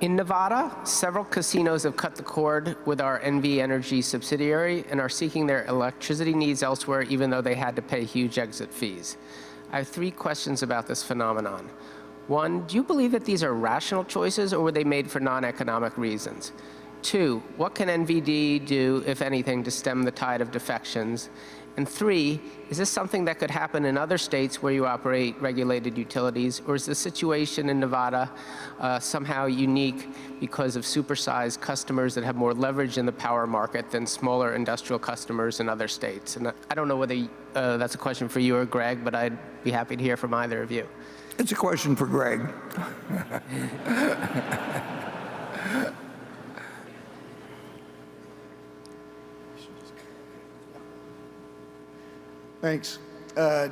In Nevada, several casinos have cut the cord with our NV Energy subsidiary and are seeking their electricity needs elsewhere, even though they had to pay huge exit fees. I have 3 questions about this phenomenon. 1, do you believe that these are rational choices, or were they made for non-economic reasons? 2, what can NVD do, if anything, to stem the tide of defections? And 3, is this something that could happen in other states where you operate regulated utilities, or is the situation in Nevada somehow unique because of supersized customers that have more leverage in the power market than smaller industrial customers in other states? And I don't know whether that's a question for you or Greg, but I'd be happy to hear from either of you. It's a question for Greg. Thanks,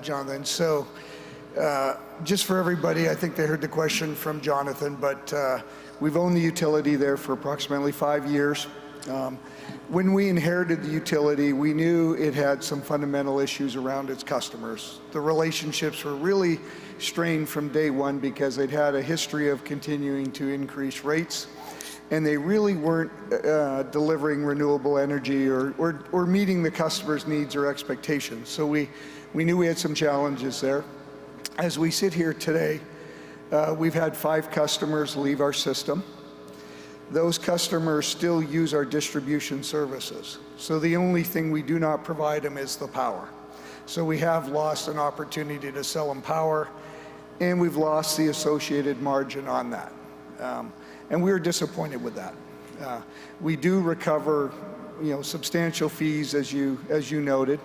Jonathan. So just for everybody, I think they heard the question from Jonathan, but we've owned the utility there for approximately 5 years. When we inherited the utility, we knew it had some fundamental issues around its customers. The relationships were really strained from day one because they'd had a history of continuing to increase rates, and they really weren't delivering renewable energy or meeting the customer's needs or expectations. So we knew we had some challenges there. As we sit here today, we've had 5 customers leave our system. Those customers still use our distribution services. So the only thing we do not provide them is the power. So we have lost an opportunity to sell them power, and we've lost the associated margin on that. And we were disappointed with that. We do recover, substantial fees, as you noted.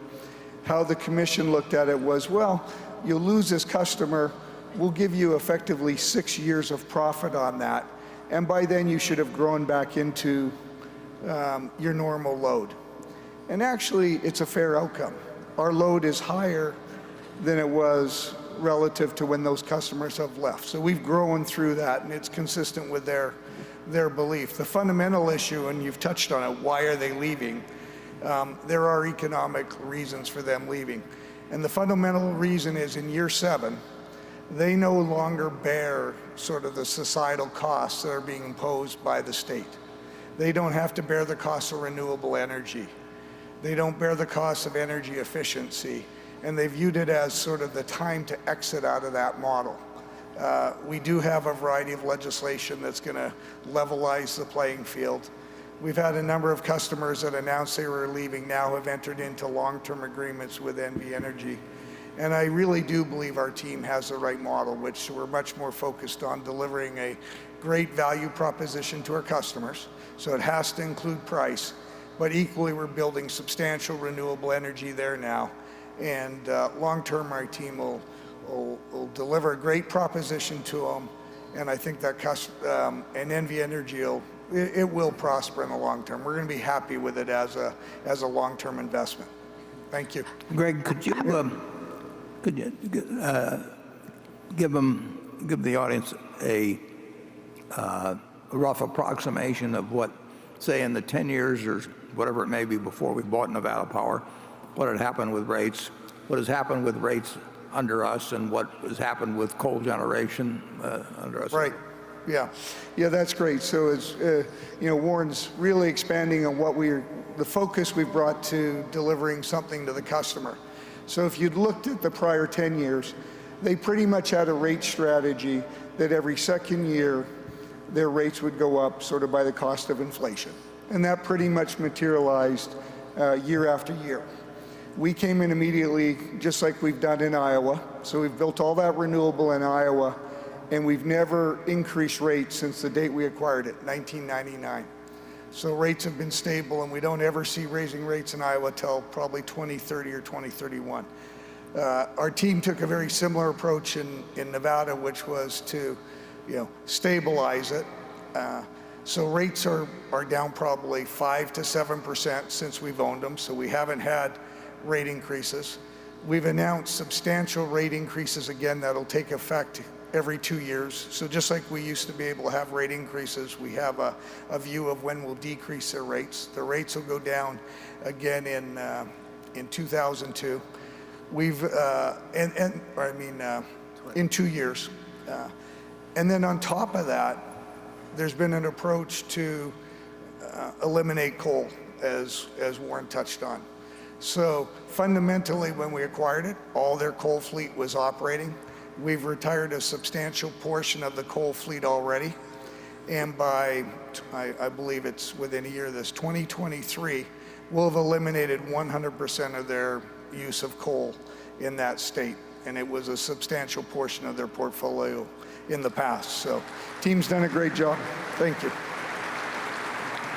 How the commission looked at it was, well, you'll lose this customer. We'll give you effectively 6 years of profit on that, and by then you should have grown back into your normal load. And actually, it's a fair outcome. Our load is higher than it was relative to when those customers have left. So we've grown through that, and it's consistent with their belief. The fundamental issue, and you've touched on it, why are they leaving? There are economic reasons for them leaving. And the fundamental reason is in year 7, they no longer bear sort of the societal costs that are being imposed by the state. They don't have to bear the costs of renewable energy. They don't bear the costs of energy efficiency. And they viewed it as sort of the time to exit out of that model. We do have a variety of legislation that's going to levelize the playing field. We've had a number of customers that announced they were leaving now have entered into long-term agreements with NV Energy. And I really do believe our team has the right model, which we're much more focused on delivering a great value proposition to our customers. So it has to include price, but equally we're building substantial renewable energy there now. And long-term, our team will deliver a great proposition to them, and I think that and NV Energy will prosper in the long term. We're going to be happy with it as a long-term investment. Thank you. Greg, could you give the audience a rough approximation of what, say, in the 10 years or whatever it may be before we bought Nevada Power, what had happened with rates, what has happened with rates under us, and what has happened with coal generation under us? Right. Yeah, that's great. So it's Warren's really expanding on the focus we've brought to delivering something to the customer. So if you'd looked at the prior 10 years, they pretty much had a rate strategy that every second year their rates would go up sort of by the cost of inflation, and that pretty much materialized year after year. We came in immediately, just like we've done in Iowa. So we've built all that renewable in Iowa, and we've never increased rates since the date we acquired it, 1999. So rates have been stable, and we don't ever see raising rates in Iowa till probably 2030 or 2031. Our team took a very similar approach in Nevada, which was to stabilize it. So rates are down probably 5 to 7% since we've owned them, so we haven't had rate increases. We've announced substantial rate increases again that'll take effect every 2 years. So just like we used to be able to have rate increases, we have a view of when we'll decrease their rates. The rates will go down again in 2002. In 2 years. And then on top of that, there's been an approach to eliminate coal, as Warren touched on. So fundamentally, when we acquired it, all their coal fleet was operating. We've retired a substantial portion of the coal fleet already. And by, I believe it's within a year, this 2023, we'll have eliminated 100% of their use of coal in that state. And it was a substantial portion of their portfolio in the past. So team's done a great job. Thank you.